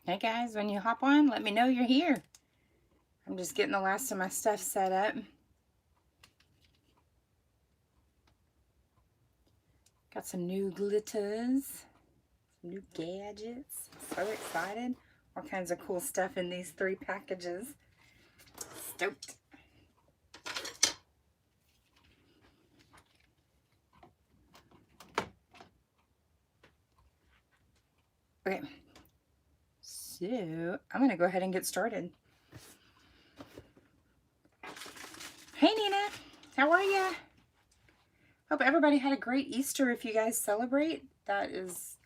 Hey guys, when you hop on, let me know you're here. I'm just getting the last of my stuff set up. Got some new glitters, some new gadgets. So excited. All kinds of cool stuff in these 3 packages. Stoked. Okay, so I'm going to go ahead and get started. Hey Nina, how are ya? Hope everybody had a great Easter if you guys celebrate. That is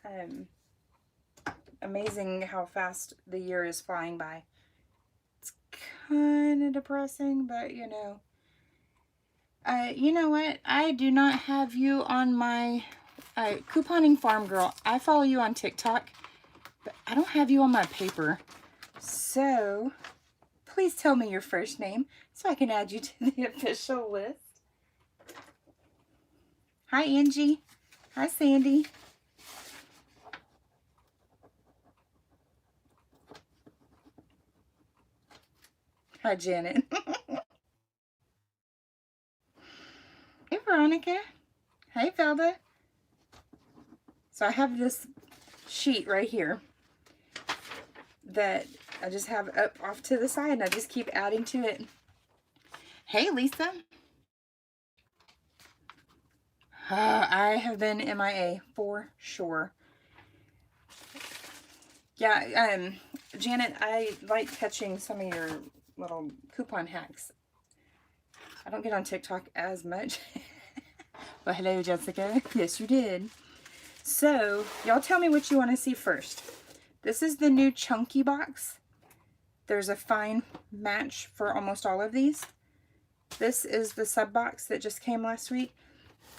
amazing how fast the year is flying by. It's kind of depressing, but you know what? I do not have you on my couponing farm girl. I follow you on TikTok, but I don't have you on my paper. So please tell me your first name so I can add you to the official list. Hi, Angie. Hi, Sandy. Hi, Janet. Hey, Veronica. Hey, Felda. So I have this sheet right here that I just have up off to the side, and I just keep adding to it. Hey, Lisa. I have been MIA for sure. Yeah, Janet, I like catching some of your little coupon hacks. I don't get on TikTok as much. But hello, Jessica. Yes, you did. So, y'all tell me what you want to see first. This is the new chunky box. There's a fine match for almost all of these. This is the sub box that just came last week.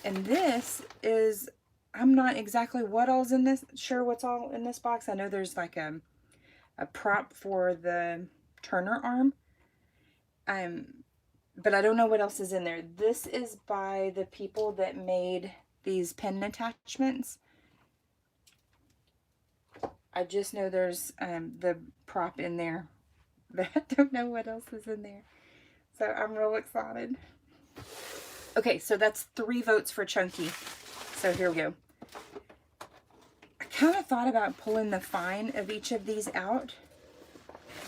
And this is, I'm not exactly what all's in this, sure what's all in this box. I know there's like a prop for the Turner arm. But I don't know what else is in there. This is by the people that made these pen attachments. I just know there's the prop in there. But I don't know what else is in there. So I'm real excited. Okay, so that's 3 votes for Chunky. So here we go. I kind of thought about pulling the fine of each of these out.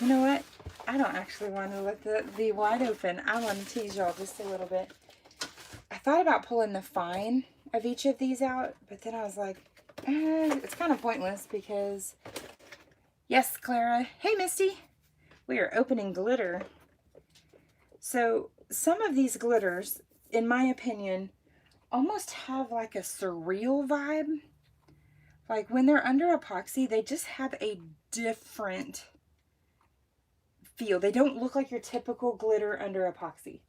You know what? I don't actually want to let the wide open. I want to tease y'all just a little bit. I thought about pulling the fine of each of these out, but then I was like, it's kind of pointless because, yes, Clara. Hey, Misty. We are opening glitter. So some of these glitters, in my opinion, almost have like a surreal vibe. Like when they're under epoxy, they just have a different feel. They don't look like your typical glitter under epoxy.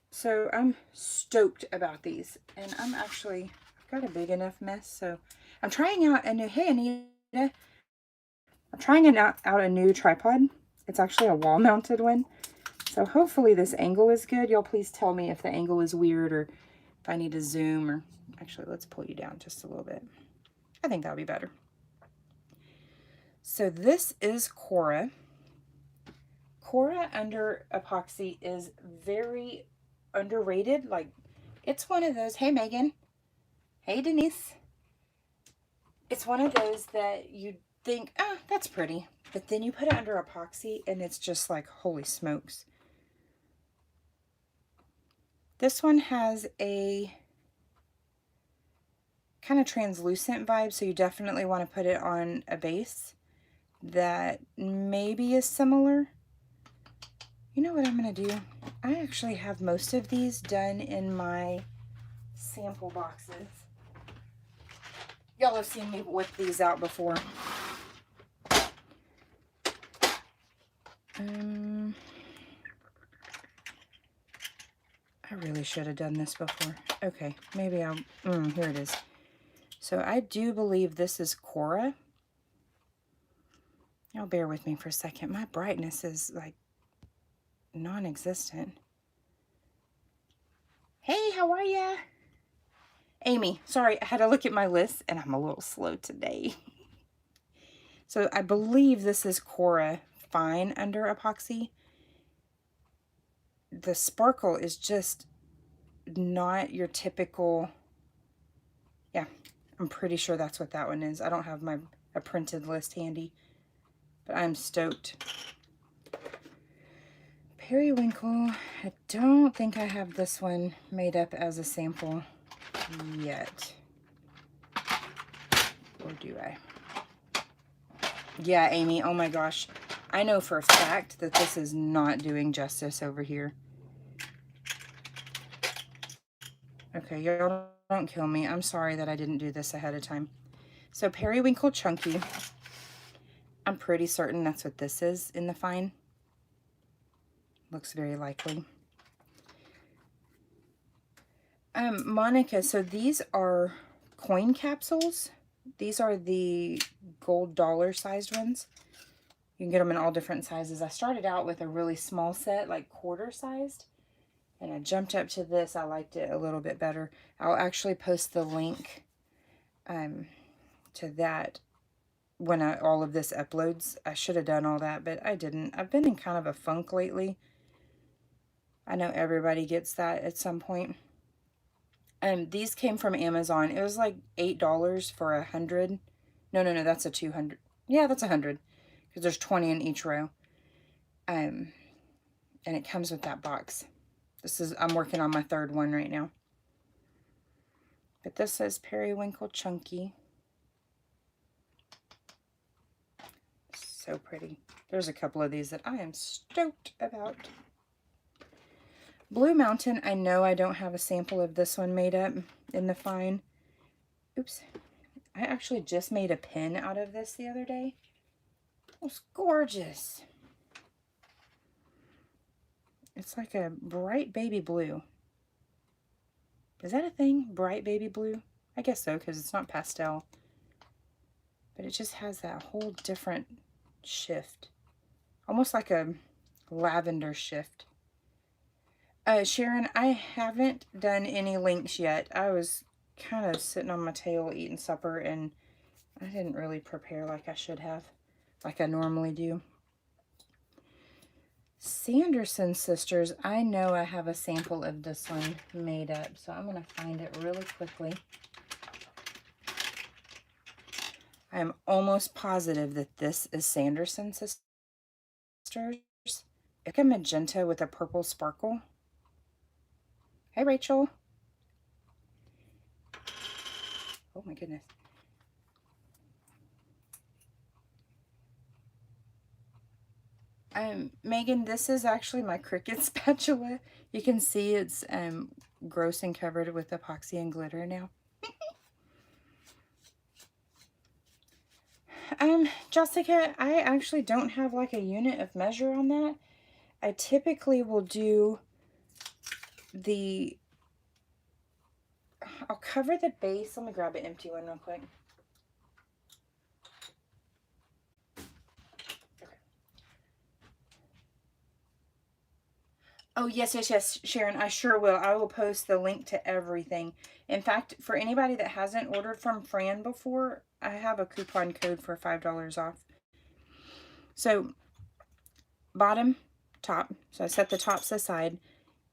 So I'm stoked about these. And I'm actually, I've got a big enough mess. So I'm trying out a new, hey Anita, I'm trying out a new tripod. It's actually a wall mounted one. So hopefully this angle is good. Y'all please tell me if the angle is weird or if I need to zoom, or actually let's pull you down just a little bit. I think that'll be better. So this is Cora. Cora under epoxy is very underrated. Like, it's one of those, hey Megan, hey Denise. It's one of those that you think, oh, that's pretty. But then you put it under epoxy and it's just like, holy smokes. This one has a kind of translucent vibe, so you definitely want to put it on a base that maybe is similar. You know what I'm going to do? I actually have most of these done in my sample boxes. Y'all have seen me whip these out before. I really should have done this before. Okay, maybe I'll, here it is. So I do believe this is Cora. Y'all bear with me for a second. My brightness is like non-existent. Hey, how are ya? Amy, sorry, I had to look at my list and I'm a little slow today. So I believe this is Cora Fine under epoxy. The sparkle is just not your typical, yeah, I'm pretty sure that's what that one is. I don't have a printed list handy, but I'm stoked. Periwinkle, I don't think I have this one made up as a sample yet. Or do I? Yeah, Amy, oh my gosh. I know for a fact that this is not doing justice over here. Okay, y'all don't kill me. I'm sorry that I didn't do this ahead of time. So Periwinkle Chunky. I'm pretty certain that's what this is in the fine. Looks very likely. Monica, so these are coin capsules. These are the gold dollar sized ones. You can get them in all different sizes. I started out with a really small set, like quarter sized. And I jumped up to this. I liked it a little bit better. I'll actually post the link to that when all of this uploads. I should have done all that, but I didn't. I've been in kind of a funk lately. I know everybody gets that at some point. These came from Amazon. It was like $8 for 100. No, that's a 200. Yeah, that's 100 because there's 20 in each row. And it comes with that box. I'm working on my third one right now. But this says Periwinkle Chunky. So pretty. There's a couple of these that I am stoked about. Blue Mountain, I know I don't have a sample of this one made up in the fine. Oops. I actually just made a pen out of this the other day. It was gorgeous. It's like a bright baby blue. Is that a thing? Bright baby blue? I guess so, because it's not pastel. But it just has that whole different shift. Almost like a lavender shift. Sharon, I haven't done any links yet. I was kind of sitting on my tail eating supper, and I didn't really prepare like I should have, like I normally do. Sanderson Sisters, I know I have a sample of this one made up, so I'm going to find it really quickly. I'm almost positive that this is Sanderson Sisters. It's like a magenta with a purple sparkle. Hey, Rachel. Oh, my goodness. Megan, this is actually my Cricut spatula. You can see it's gross and covered with epoxy and glitter now. Jessica, I actually don't have like a unit of measure on that. I typically will do I'll cover the base. Let me grab an empty one real quick. Okay. Oh, yes, Sharon, I sure will. I will post the link to everything. In fact, for anybody that hasn't ordered from Fran before, I have a coupon code for $5 off. So, bottom, top. So I set the tops aside.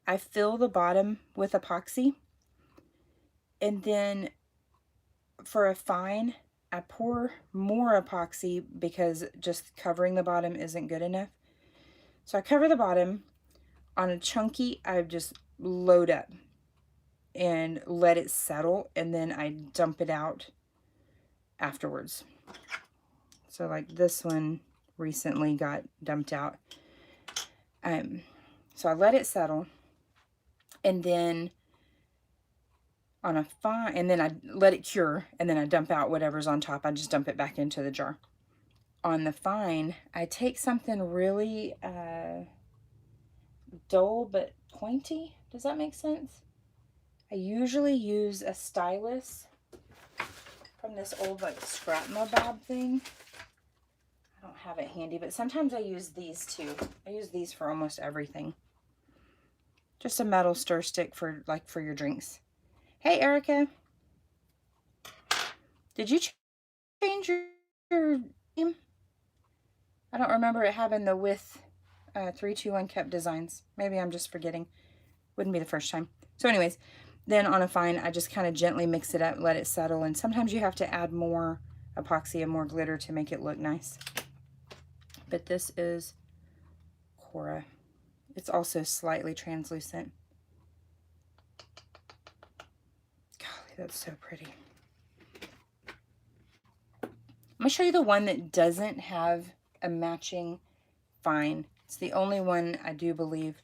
I fill the bottom with epoxy. And then for a fine, I pour more epoxy because just covering the bottom isn't good enough. So I cover the bottom. On a chunky, I just load up and let it settle, and then I dump it out afterwards. So like this one recently got dumped out. So I let it settle, and then on a fine, and then I let it cure, and then I dump out whatever's on top. I just dump it back into the jar. On the fine, I take something really dull but pointy. Does that make sense? I usually use a stylus from this old like scrap mabob thing. I don't have it handy, but sometimes I use these too. I use these for almost everything. Just a metal stir stick for your drinks. Hey, Erica. Did you change your name? I don't remember it having the with 3-2-1 kept designs. Maybe I'm just forgetting. Wouldn't be the first time. So anyways, then on a fine, I just kind of gently mix it up, let it settle. And sometimes you have to add more epoxy and more glitter to make it look nice. But this is Cora. It's also slightly translucent. Golly, that's so pretty. I'm going to show you the one that doesn't have a matching fine. It's the only one I do believe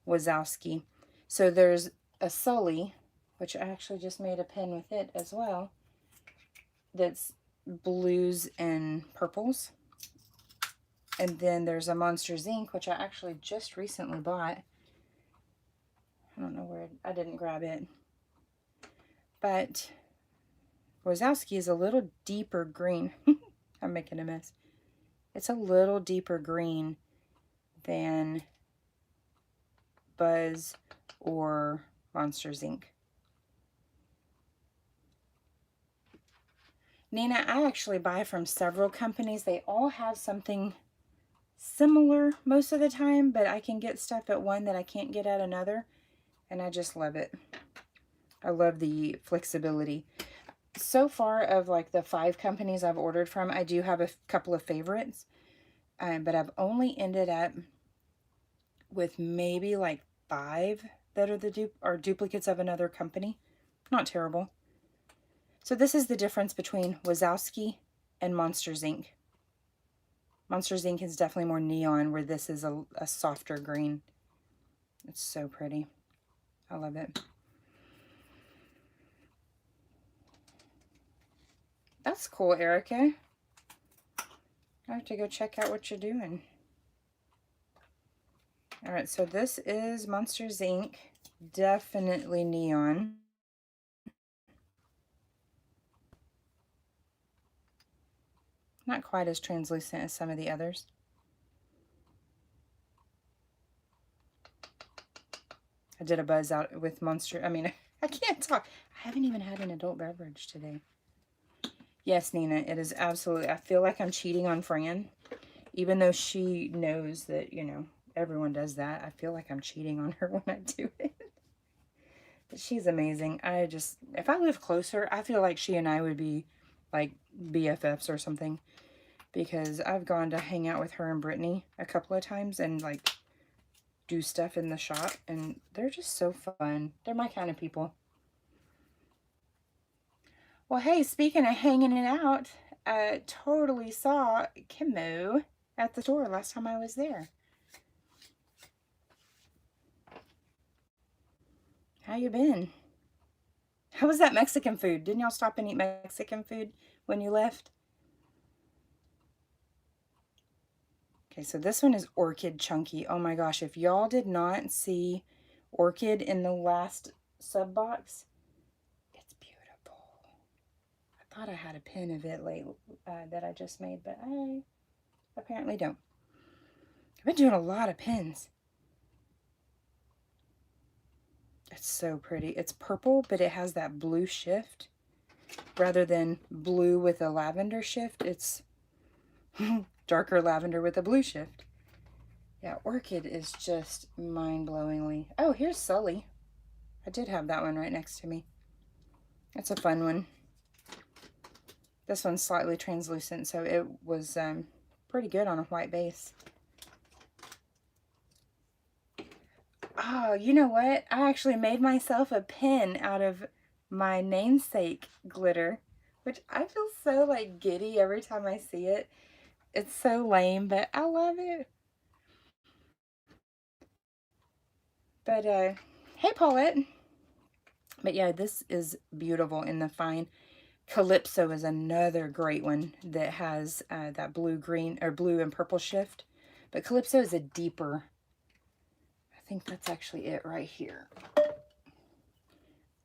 Wazowski. So there's a Sully, which I actually just made a pen with it as well, that's blues and purples. And then there's a Monsters Inc., which I actually just recently bought. I don't know where, I didn't grab it. But Wazowski is a little deeper green. I'm making a mess. It's a little deeper green than Buzz or Monsters Inc. Nina, I actually buy from several companies. They all have something similar most of the time, but I can get stuff at one that I can't get at another, and I just love it. I love the flexibility. So far, of like the 5 companies I've ordered from, I do have a couple of favorites, but I've only ended up with maybe like 5 that are the duplicates of another company. Not terrible. So this is the difference between Wazowski and Monsters Inc. Monsters Inc. is definitely more neon, where this is a softer green. It's so pretty. I love it. That's cool, Erica. I have to go check out what you're doing. All right, so this is Monsters Inc. Definitely neon. Not quite as translucent as some of the others. I did a buzz out with Monster. I mean, I can't talk. I haven't even had an adult beverage today. Yes, Nina, it is absolutely. I feel like I'm cheating on Fran, even though she knows that, you know, everyone does that. I feel like I'm cheating on her when I do it. But she's amazing. If I lived closer, I feel like she and I would be like BFFs or something, because I've gone to hang out with her and Brittany a couple of times and like do stuff in the shop, and they're just so fun. They're my kind of people. Well, hey, speaking of hanging it out, I totally saw Kimmo at the store last time I was there. How you been? How was that Mexican food? Didn't y'all stop and eat Mexican food when you left? Okay, so this one is Orchid Chunky. Oh my gosh, if y'all did not see Orchid in the last sub box, it's beautiful. I thought I had a pin of it that I just made, but I apparently don't. I've been doing a lot of pins. It's so pretty. It's purple, but it has that blue shift. Rather than blue with a lavender shift, it's darker lavender with a blue shift. Yeah, Orchid is just mind-blowingly. Oh, here's Sully. I did have that one right next to me. It's a fun one. This one's slightly translucent, so it was pretty good on a white base. Oh, you know what? I actually made myself a pin out of my namesake glitter, which I feel so like giddy every time I see it. It's so lame, but I love it. But hey, Paulette. But yeah, this is beautiful in the fine. Calypso is another great one that has that blue-green or blue and purple shift. But Calypso is a deeper. I think that's actually it right here.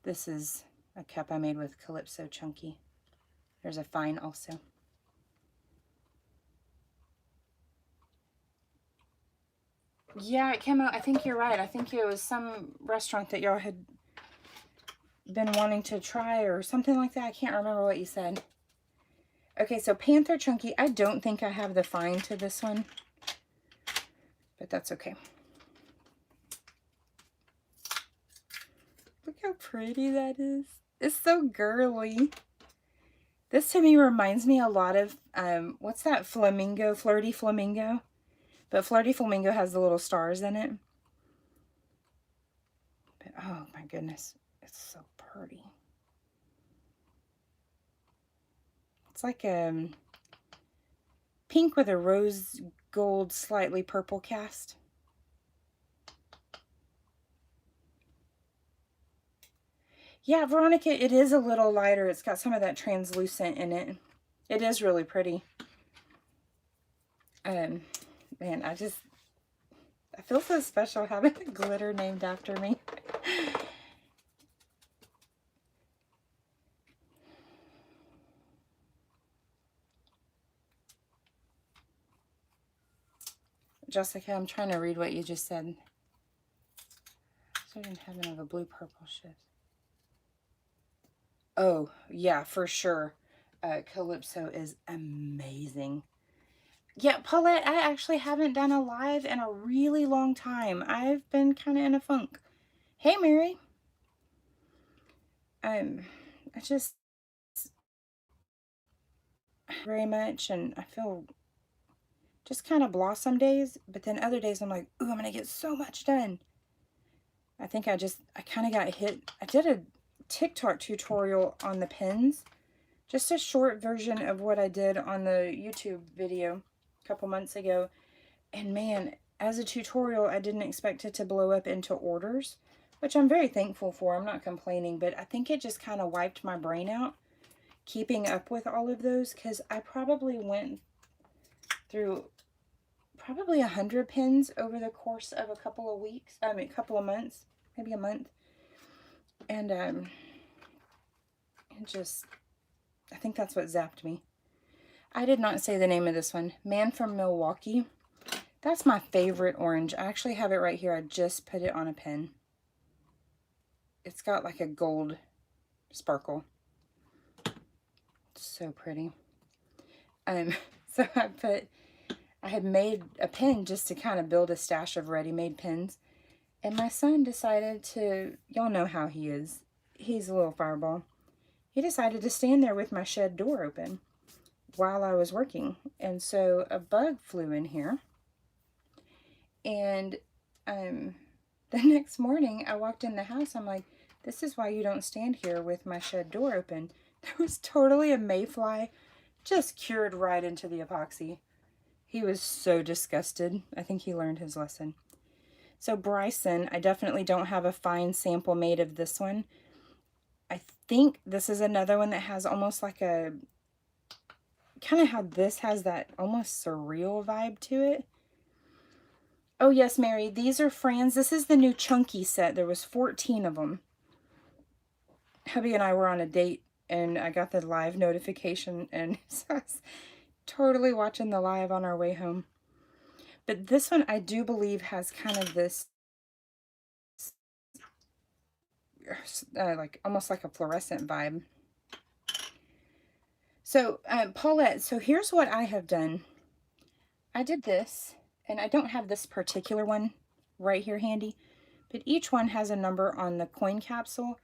This is a cup I made with Calypso Chunky. There's a fine also. Yeah, it came out. I think you're right. I think it was some restaurant that y'all had been wanting to try or something like that. I can't remember what you said. Okay, so Panther Chunky. I don't think I have the fine to this one, but that's okay. Look how pretty that is. It's so girly. This to me reminds me a lot of, what's that flamingo? Flirty Flamingo. But Flirty Flamingo has the little stars in it. But, oh my goodness. It's so pretty. It's like pink with a rose gold, slightly purple cast. Yeah, Veronica, it is a little lighter. It's got some of that translucent in it. It is really pretty. Man, I feel so special having a glitter named after me. Jessica, I'm trying to read what you just said. So I didn't have another blue purple shift. Oh, yeah, for sure. Calypso is amazing. Yeah, Paulette, I actually haven't done a live in a really long time. I've been kind of in a funk. Hey, Mary. I just very much, and I feel just kind of blah some days, but then other days I'm like, ooh, I'm gonna get so much done. I think I kind of got hit. I did a TikTok tutorial on the pins, just a short version of what I did on the YouTube video a couple months ago. And man, as a tutorial, I didn't expect it to blow up into orders, which I'm very thankful for. I'm not complaining, but I think it just kind of wiped my brain out keeping up with all of those, because I probably went through probably 100 pins over the course of a couple of weeks, a couple of months, maybe a month. And it just, I think that's what zapped me. I did not say the name of this one. Man from Milwaukee. That's my favorite orange. I actually have it right here. I just put it on a pin. It's got like a gold sparkle. So pretty. So I had made a pin just to kind of build a stash of ready-made pins. And my son decided to, y'all know how he is. He's a little fireball. He decided to stand there with my shed door open while I was working. And so a bug flew in here. And the next morning I walked in the house. I'm like, this is why you don't stand here with my shed door open. There was totally a mayfly just cured right into the epoxy. He was so disgusted. I think he learned his lesson. So Bryson, I definitely don't have a fine sample made of this one. I think this is another one that has almost like a, kind of how this has that almost surreal vibe to it. Oh yes, Mary, these are Fran's. This is the new chunky set. There was 14 of them. Hubby and I were on a date and I got the live notification, and so I was totally watching the live on our way home. But this one I do believe has kind of this like almost like a fluorescent vibe. So Paulette, so here's what I have done. I did this, and I don't have this particular one right here handy, but each one has a number on the coin capsule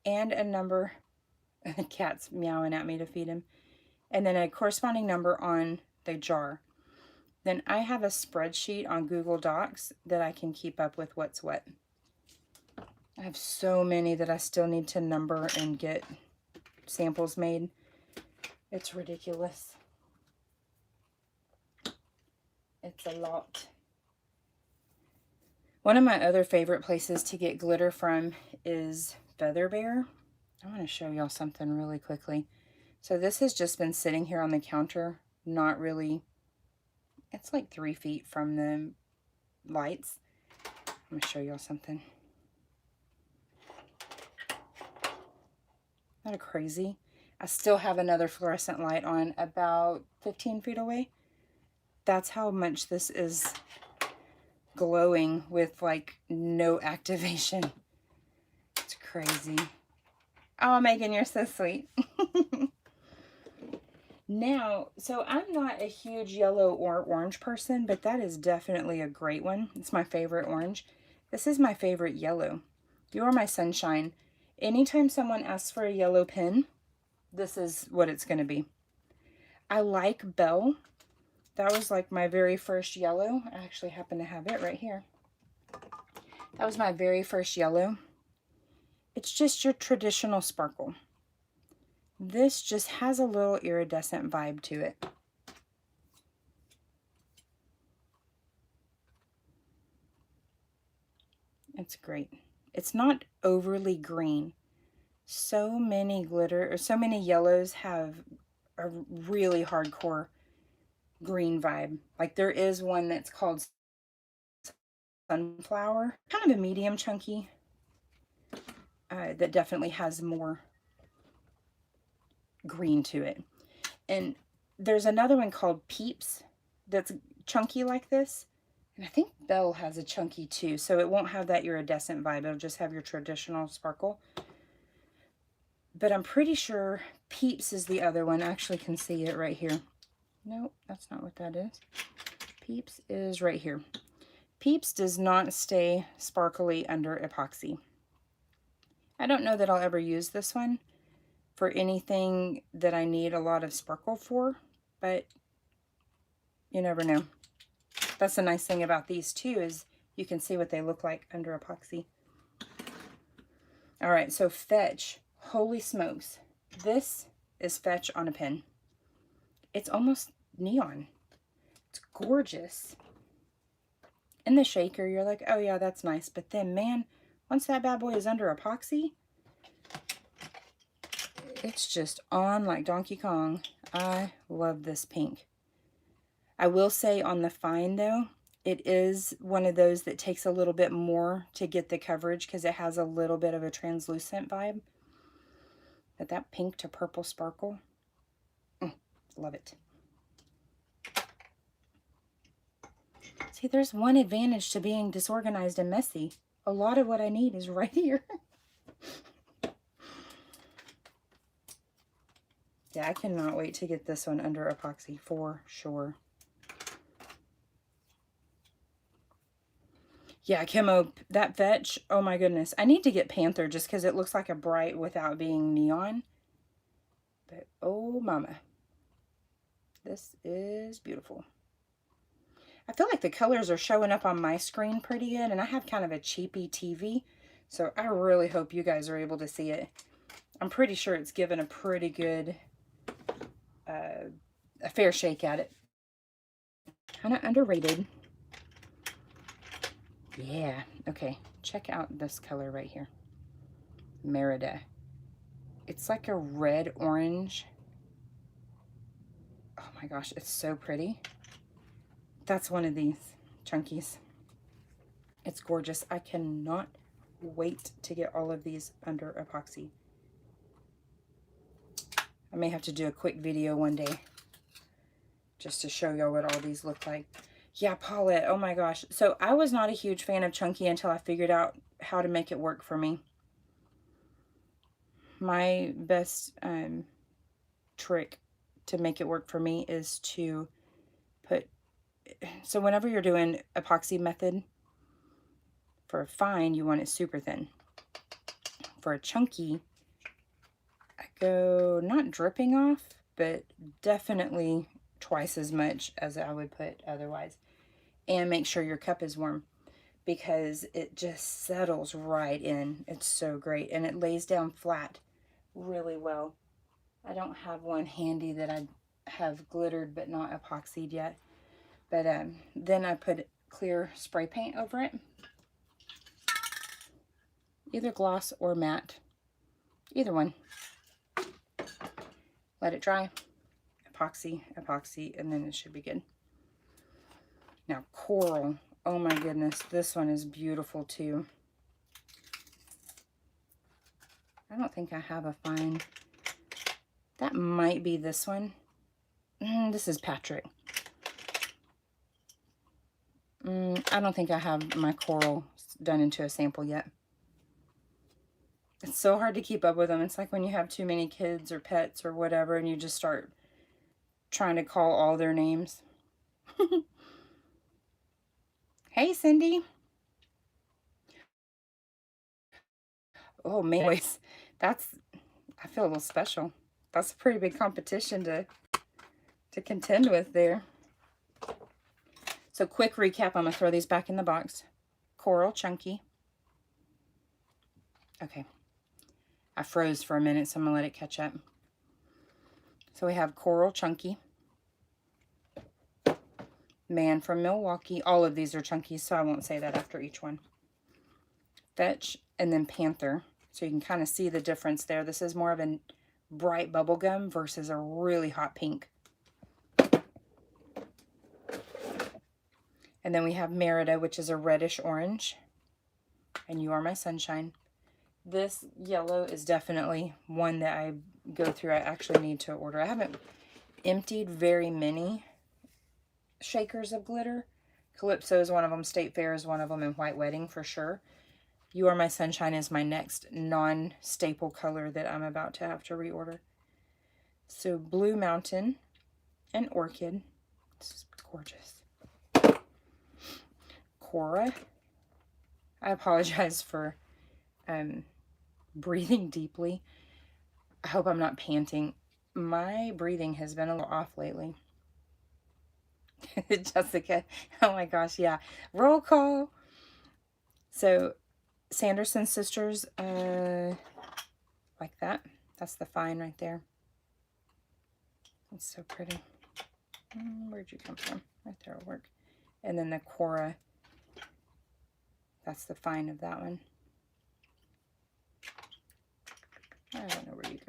and a number, the cat's meowing at me to feed him, and then a corresponding number on the jar. Then I have a spreadsheet on Google Docs that I can keep up with what's what. I have so many that I still need to number and get samples made. It's ridiculous. It's a lot. One of my other favorite places to get glitter from is Feather Bear. I want to show y'all something really quickly. So this has just been sitting here on the counter, not really, it's like 3 feet from the lights. I'm going to show y'all something. Not a crazy. I still have another fluorescent light on about 15 feet away. That's how much this is glowing with like no activation. It's crazy. Oh, Megan, you're so sweet. Now, so I'm not a huge yellow or orange person, but that is definitely a great one. It's my favorite orange. This is my favorite yellow. You are my sunshine. Anytime someone asks for a yellow pen, this is what it's going to be. I like Belle. That was like my very first yellow. I actually happen to have it right here. That was my very first yellow. It's just your traditional sparkle. This just has a little iridescent vibe to it. It's great. It's not overly green. So many glitter, or so many yellows have a really hardcore green vibe. Like there is one that's called Sunflower, kind of a medium chunky, that definitely has more green to it. And there's another one called Peeps that's chunky like this. And I think Belle has a chunky too, so it won't have that iridescent vibe. It'll just have your traditional sparkle. But I'm pretty sure Peeps is the other one. I actually can see it right here. Nope, that's not what that is. Peeps is right here. Peeps does not stay sparkly under epoxy. I don't know that I'll ever use this one for anything that I need a lot of sparkle for, but you never know. That's the nice thing about these too, is you can see what they look like under epoxy. All right, so Fetch. Holy smokes. This is Fetch on a pen. It's almost neon. It's gorgeous. In the shaker, you're like, oh yeah, that's nice. But then, man, once that bad boy is under epoxy, it's just on like Donkey Kong. I love this pink. I will say on the fine though, it is one of those that takes a little bit more to get the coverage because it has a little bit of a translucent vibe. But that pink to purple sparkle, love it. See, there's one advantage to being disorganized and messy. A lot of what I need is right here. Yeah, I cannot wait to get this one under epoxy for sure. Yeah, Chemo, that Fetch, oh my goodness. I need to get Panther just because it looks like a bright without being neon. But, oh mama. This is beautiful. I feel like the colors are showing up on my screen pretty good, and I have kind of a cheapy TV, so I really hope you guys are able to see it. I'm pretty sure it's given a pretty good, a fair shake at it. Kind of underrated. Yeah, okay. Check out this color right here. Merida. It's like a red-orange. Oh my gosh, it's so pretty. That's one of these chunkies. It's gorgeous. I cannot wait to get all of these under epoxy. I may have to do a quick video one day just to show y'all what all these look like. Yeah, Paulette, oh my gosh. So I was not a huge fan of chunky until I figured out how to make it work for me. My best trick to make it work for me is to put, so whenever you're doing epoxy method, for a fine, you want it super thin. For a chunky, I go not dripping off, but definitely twice as much as I would put otherwise. And make sure your cup is warm because it just settles right in. It's so great. And it lays down flat really well. I don't have one handy that I have glittered but not epoxied yet. But then I put clear spray paint over it. Either gloss or matte. Either one. Let it dry. Epoxy, epoxy, and then it should be good. Now, coral. Oh my goodness, this one is beautiful too. I don't think I have a fine. That might be this one. This is Patrick. I don't think I have my coral done into a sample yet. It's so hard to keep up with them. It's like when you have too many kids or pets or whatever and you just start trying to call all their names. Hey, Cindy. Oh, man. That's, I feel a little special. That's a pretty big competition to contend with there. So quick recap, I'm going to throw these back in the box. Coral Chunky. Okay. I froze for a minute, so I'm going to let it catch up. So we have Coral Chunky. Man from Milwaukee. All of these are chunky, so I won't say that after each one. Fetch, and then Panther. So you can kind of see the difference there. This is more of a bright bubblegum versus a really hot pink. And then we have Merida, which is a reddish orange. And You Are My Sunshine. This yellow is definitely one that I go through. I actually need to order. I haven't emptied very many shakers of glitter. Calypso is one of them. State Fair is one of them. And White Wedding for sure. You Are My Sunshine is my next non-staple color that I'm about to have to reorder. So Blue Mountain and Orchid. This is gorgeous. Cora. I apologize for breathing deeply. I hope I'm not panting. My breathing has been a little off lately. Jessica. Oh my gosh, yeah. Roll call. So Sanderson Sisters, like that. That's the fine right there. It's so pretty. Where'd you come from? Right there will work. And then the Cora, that's the fine of that one. I don't know where you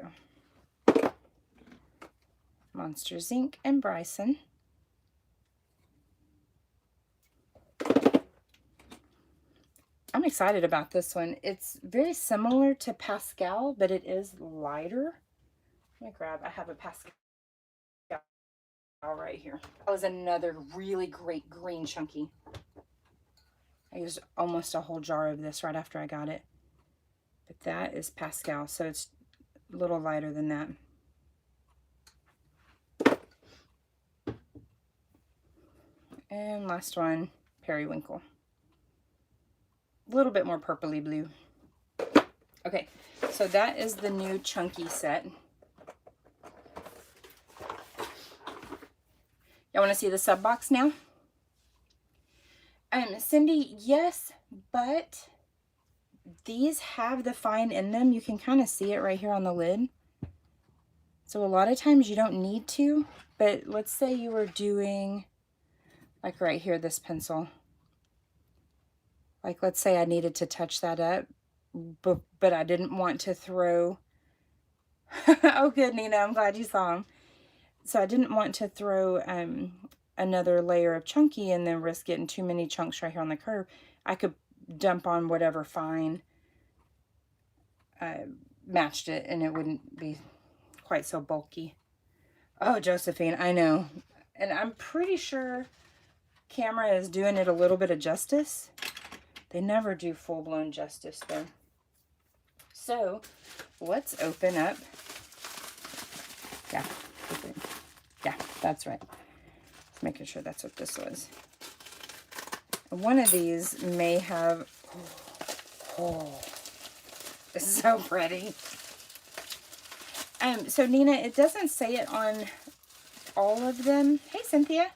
go. Monsters Inc. and Bryson. I'm excited about this one. It's very similar to Pascal, but it is lighter. Let me grab, I have a Pascal right here. That was another really great green chunky. I used almost a whole jar of this right after I got it. But that is Pascal, so it's a little lighter than that. And last one, Periwinkle. A little bit more purpley blue. Okay, so that is the new chunky set. Y'all want to see the sub box now? Cindy, yes, but these have the fine in them. You can kind of see it right here on the lid. So a lot of times you don't need to, but let's say you were doing, like right here, this pencil. Like, let's say I needed to touch that up, but I didn't want to throw... Oh, good, Nina. I'm glad you saw them. So I didn't want to throw another layer of chunky and then risk getting too many chunks right here on the curve. I could dump on whatever fine matched it, and it wouldn't be quite so bulky. Oh, Josephine, I know. And I'm pretty sure camera is doing it a little bit of justice. They never do full-blown justice, though. So, let's open up. Yeah, yeah, that's right. Just making sure that's what this was. One of these may have... Oh, this is so pretty. So, Nina, it doesn't say it on all of them. Hey, Cynthia.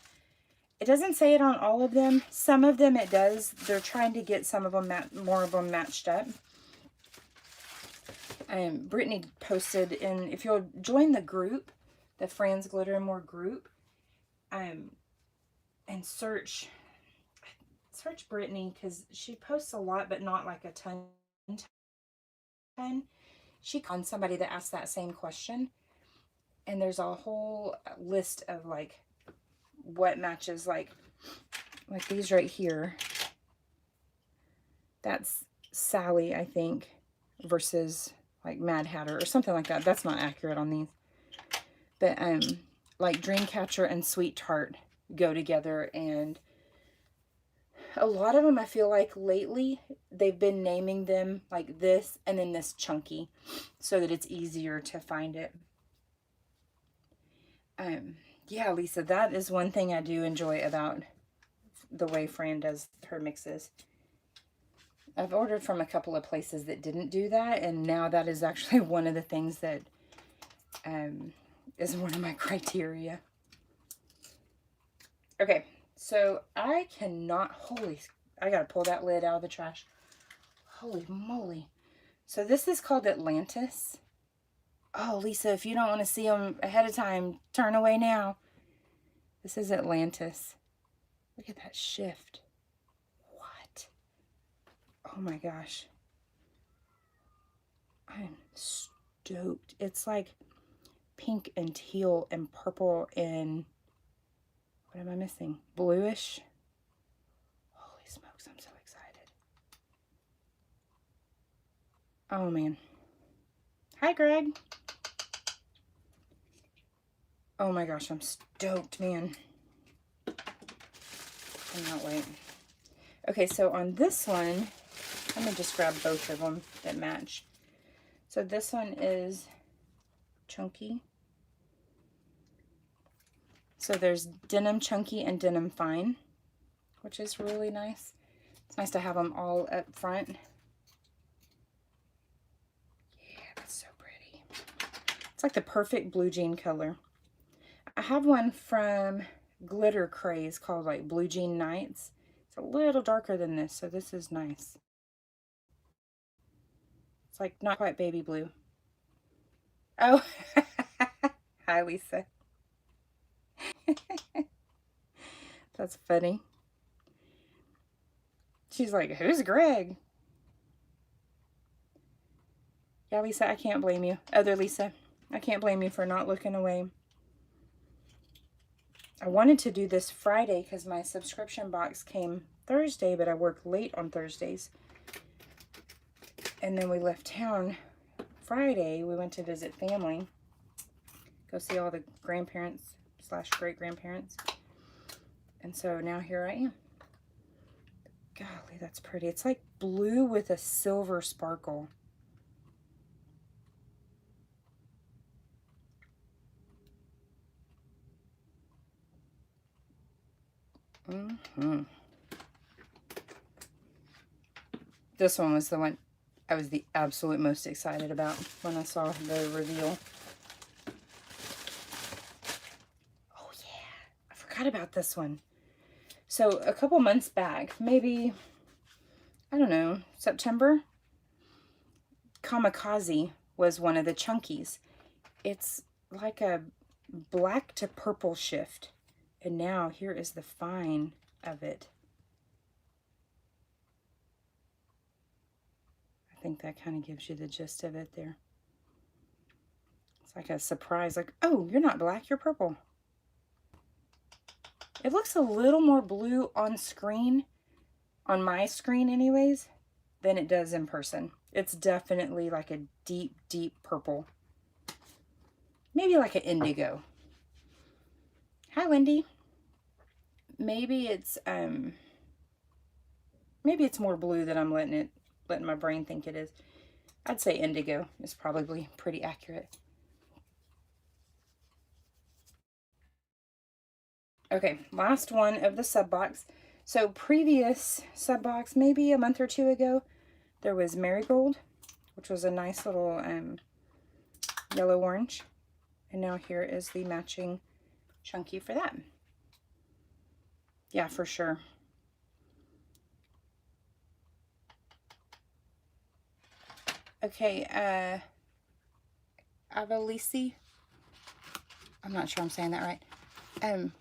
It doesn't say it on all of them. Some of them it does. They're trying to get some of them, more of them matched up. Brittany posted in, if you'll join the group, the Fran's Glitter and More group, and search Brittany, because she posts a lot, but not like a ton. She on somebody that asked that same question, and there's a whole list of like what matches, like these right here. That's Sally, I think, versus like Mad Hatter or something like that. That's not accurate on these. But like Dreamcatcher and Sweet Tart go together, and a lot of them I feel like lately they've been naming them like this and then this chunky so that it's easier to find it. Yeah, Lisa, that is one thing I do enjoy about the way Fran does her mixes. I've ordered from a couple of places that didn't do that, and now that is actually one of the things that is one of my criteria. Okay, so I cannot, I gotta pull that lid out of the trash. Holy moly. So this is called Atlantis. Oh, Lisa, if you don't want to see them ahead of time, turn away now. This is Atlantis. Look at that shift. What? Oh my gosh. I'm stoked. It's like pink and teal and purple and, what am I missing? Bluish. Holy smokes, I'm so excited. Oh man. Hi, Greg. Oh my gosh, I'm stoked, man. Cannot wait. Okay, so on this one, let me just grab both of them that match. So this one is chunky. So there's denim chunky and denim fine, which is really nice. It's nice to have them all up front. Yeah, that's so pretty. It's like the perfect blue jean color. I have one from Glitter Craze called like Blue Jean Nights. It's a little darker than this, so this is nice. It's like not quite baby blue. Oh, hi Lisa. That's funny. She's like, who's Greg? Yeah, Lisa, I can't blame you. Other Lisa, I can't blame you for not looking away. I wanted to do this Friday because my subscription box came Thursday, but I work late on Thursdays. And then we left town Friday. We went to visit family. Go see all the grandparents / great-grandparents. And so now here I am. Golly, that's pretty. It's like blue with a silver sparkle. This one was the one I was the absolute most excited about when I saw the reveal. Oh yeah, I forgot about this one. So a couple months back, maybe, I don't know, September, Kamikaze was one of the chunkies. It's like a black to purple shift. And now here is the fine of it. I think that kind of gives you the gist of it there. It's like a surprise, like, oh, you're not black, you're purple. It looks a little more blue on screen, on my screen anyways, than it does in person. It's definitely like a deep, deep purple. Maybe like an indigo. Hi, Wendy. Maybe it's more blue than I'm letting my brain think it is. I'd say indigo is probably pretty accurate. Okay, last one of the sub box. So previous sub box, maybe a month or two ago, there was Marigold, which was a nice little yellow orange. And now here is the matching chunky for that. Yeah, for sure. Okay, Avalisi. I'm not sure I'm saying that right.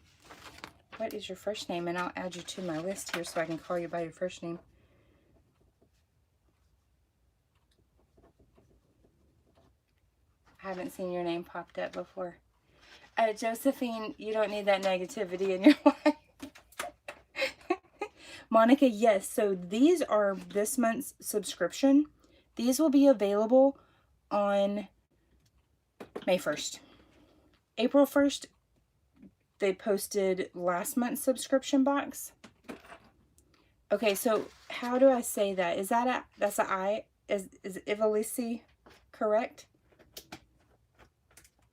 What is your first name? And I'll add you to my list here so I can call you by your first name. I haven't seen your name popped up before. Josephine, you don't need that negativity in your life. Monica, yes. So these are this month's subscription. These will be available on May 1st. April 1st, they posted last month's subscription box. Okay, so how do I say that? Is that that's an I? Is Ivalisi correct?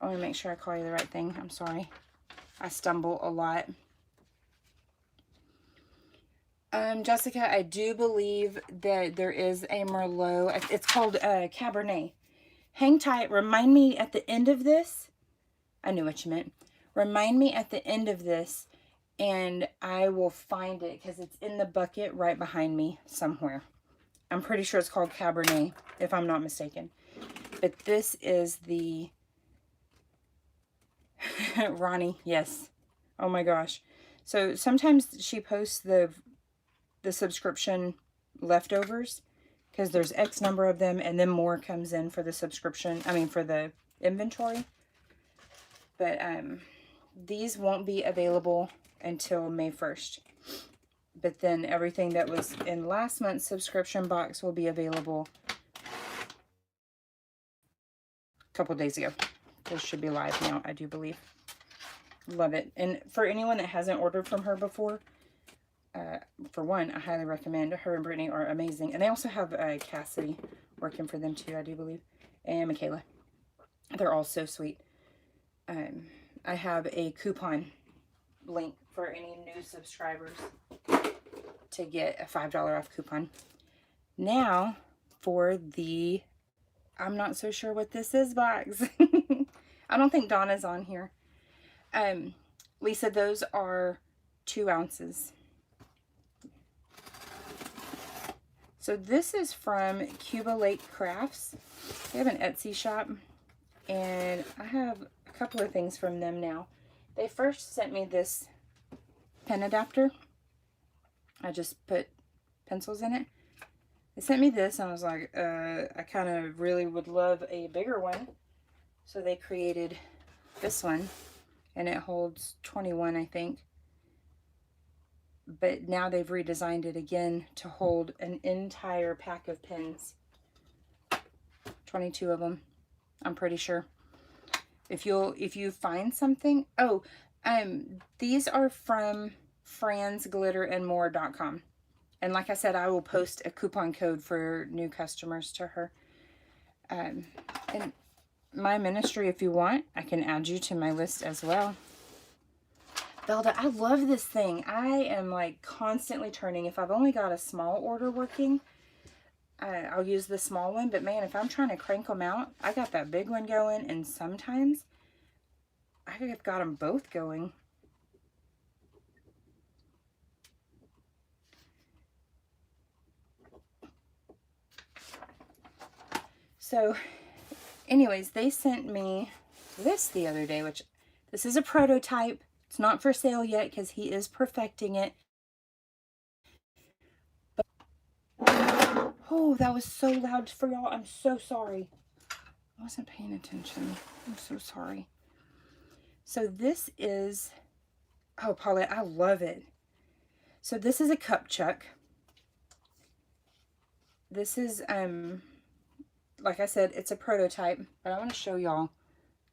I want to make sure I call you the right thing. I'm sorry. I stumble a lot. Jessica, I do believe that there is a Merlot. It's called Cabernet. Hang tight. Remind me at the end of this. I knew what you meant. Remind me at the end of this, and I will find it because it's in the bucket right behind me somewhere. I'm pretty sure it's called Cabernet, if I'm not mistaken. But this is the Ronnie, yes. Oh my gosh. So sometimes she posts the subscription leftovers because there's X number of them, and then more comes in for the subscription, I mean for the inventory. But these won't be available until May 1st. But then everything that was in last month's subscription box will be available a couple days ago. This should be live now, I do believe. Love it. And for anyone that hasn't ordered from her before, for one, I highly recommend. Her and Brittany are amazing. And they also have Cassidy working for them too, I do believe. And Michaela. They're all so sweet. I have a coupon link for any new subscribers to get a $5 off coupon. Now, for the, I'm not so sure what this is box. I don't think Donna's on here. Lisa, those are 2 ounces. So this is from Cuba Lake Crafts. They have an Etsy shop, and I have a couple of things from them now. They first sent me this pen adapter. I just put pencils in it. They sent me this, and I was like, I kind of really would love a bigger one. So they created this one, and it holds 21, I think. But now they've redesigned it again to hold an entire pack of pens. 22 of them, I'm pretty sure. If you find something, these are from fransglitterandmore.com. And like I said, I will post a coupon code for new customers to her. And my ministry, if you want, I can add you to my list as well. Belda, I love this thing. I am like constantly turning. If I've only got a small order working, I'll use the small one. But man, if I'm trying to crank them out, I got that big one going. And sometimes I've got them both going. So anyways, they sent me this the other day, which this is a prototype. It's not for sale yet because he is perfecting it. But, oh, that was so loud for y'all. I'm so sorry. I wasn't paying attention. I'm so sorry. So this is, oh, Paulette, I love it. So this is a cup chuck. This is, like I said, it's a prototype, but I want to show y'all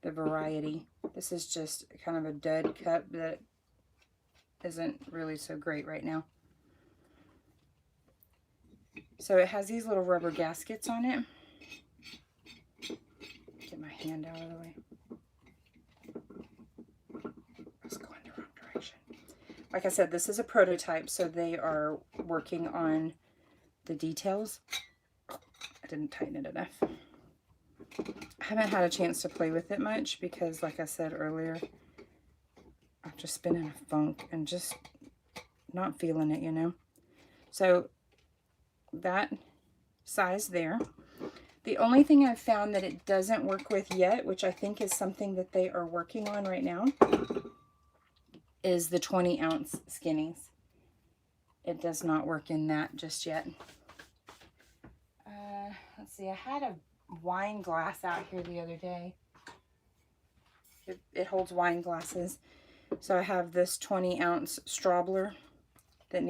the variety. This is just kind of a dud cup that isn't really so great right now. So it has these little rubber gaskets on it. Get my hand out of the way. Let's go in the wrong direction. Like I said, this is a prototype, so they are working on the details. I didn't tighten it enough. I haven't had a chance to play with it much because, like I said earlier, I've just been in a funk and just not feeling it, you know. So that size there. The only thing I've found that it doesn't work with yet, which I think is something that they are working on right now, is the 20-ounce skinnies. It does not work in that just yet. Let's see, I had a wine glass out here the other day. It holds wine glasses. So I have this 20-ounce Strobler that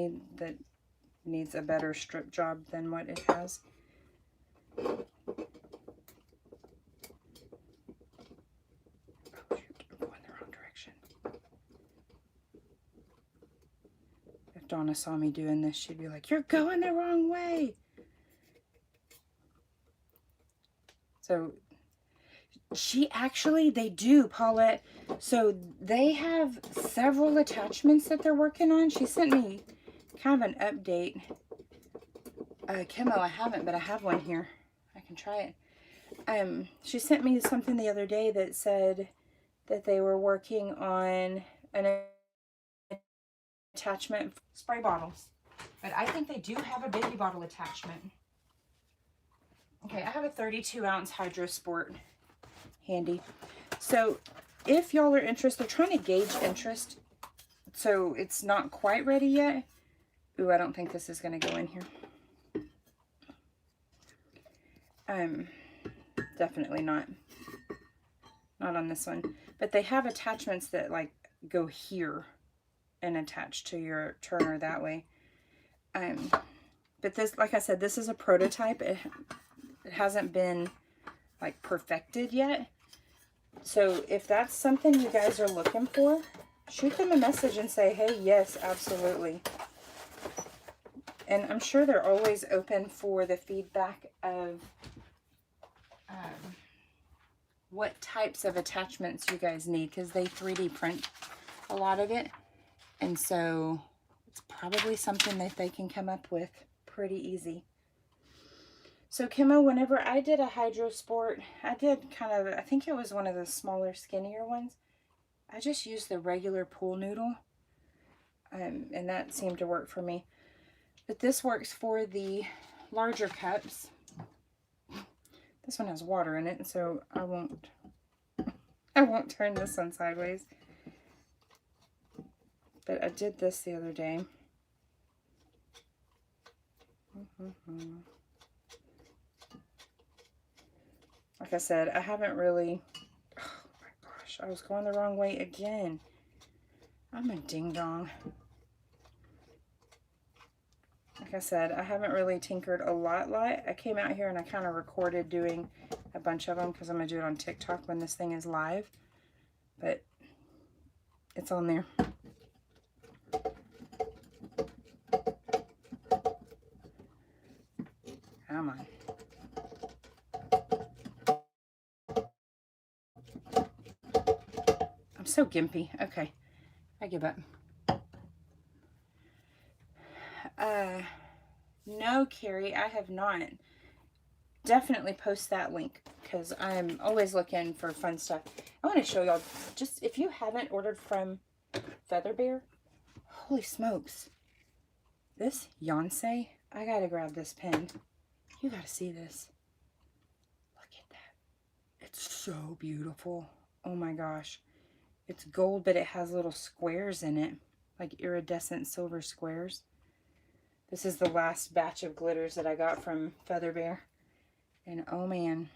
needs a better strip job than what it has. Oh, shoot, I'm going the wrong direction. If Donna saw me doing this, she'd be like, "You're going the wrong way." So They do, Paulette. So they have several attachments that they're working on. She sent me kind of an update. Chemo, I haven't, but I have one here. I can try it. She sent me something the other day that said that they were working on an attachment for spray bottles. But I think they do have a baby bottle attachment. Okay, I have a 32-ounce Hydro Sport handy. So if y'all are interested, trying to gauge interest, so it's not quite ready yet. Ooh, I don't think this is going to go in here. Definitely not on this one. But they have attachments that like go here and attach to your turner that way. But this, like I said, this is a prototype. It hasn't been like perfected yet. So if that's something you guys are looking for, shoot them a message and say, hey, yes, absolutely. And I'm sure they're always open for the feedback of what types of attachments you guys need, because they 3D print a lot of it. And so it's probably something that they can come up with pretty easy. So Kimmo, whenever I did a Hydro Sport, I did kind of, I think it was one of the smaller, skinnier ones. I just used the regular pool noodle, and that seemed to work for me. But this works for the larger cups. This one has water in it, so I won't turn this one sideways. But I did this the other day. Like I said, I haven't really, oh my gosh, I was going the wrong way again. I'm a ding-dong. Like I said, I haven't really tinkered a lot. I came out here and I kind of recorded doing a bunch of them because I'm going to do it on TikTok when this thing is live. But it's on there. Come on. I'm so gimpy. Okay, I give up. No, Carrie, I have not. Definitely post that link because I'm always looking for fun stuff. I want to show y'all, just if you haven't ordered from Feather Bear, holy smokes. This Yonsei, I gotta grab this pen. You gotta see this. Look at that. It's so beautiful. Oh my gosh. It's gold, but it has little squares in it, like iridescent silver squares. This is the last batch of glitters that I got from Feather Bear. And oh man,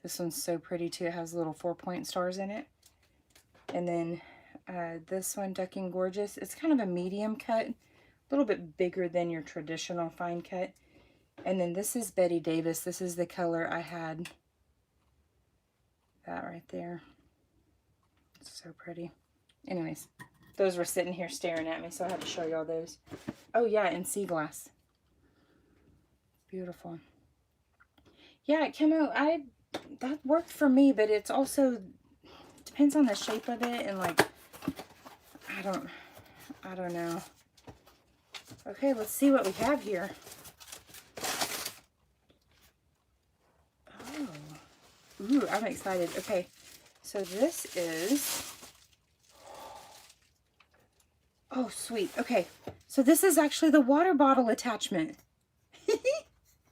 this one's so pretty too. It has little 4-point stars in it. And then this one, Ducking Gorgeous, it's kind of a medium cut, a little bit bigger than your traditional fine cut. And then this is Betty Davis. This is the color I had. That right there. It's so pretty. Anyways, those were sitting here staring at me, so I had to show y'all those. Oh yeah, and sea glass. Beautiful. Yeah, Kimmo, that worked for me, but it's also depends on the shape of it and like I don't know. Okay, let's see what we have here. Oh. Ooh, I'm excited. Okay. So this is, oh sweet. Okay. So this is actually the water bottle attachment.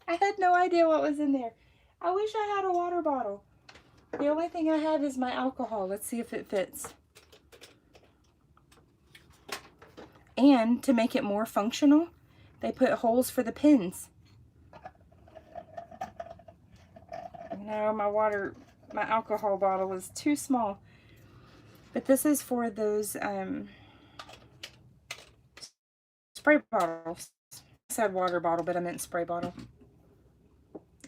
I had no idea what was in there. I wish I had a water bottle. The only thing I have is my alcohol. Let's see if it fits. And to make it more functional, they put holes for the pins. No, my alcohol bottle is too small. But this is for those spray bottles. I said water bottle, but I meant spray bottle.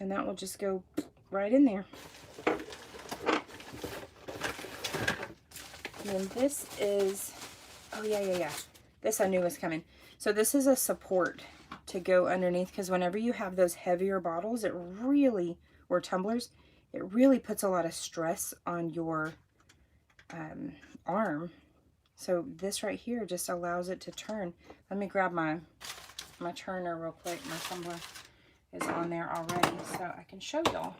And that will just go right in there. And then this is, oh yeah. This I knew was coming. So this is a support to go underneath, because whenever you have those heavier bottles, it really, or tumblers, it really puts a lot of stress on your arm. So this right here just allows it to turn. Let me grab my turner real quick. My tumbler is on there already, so I can show y'all.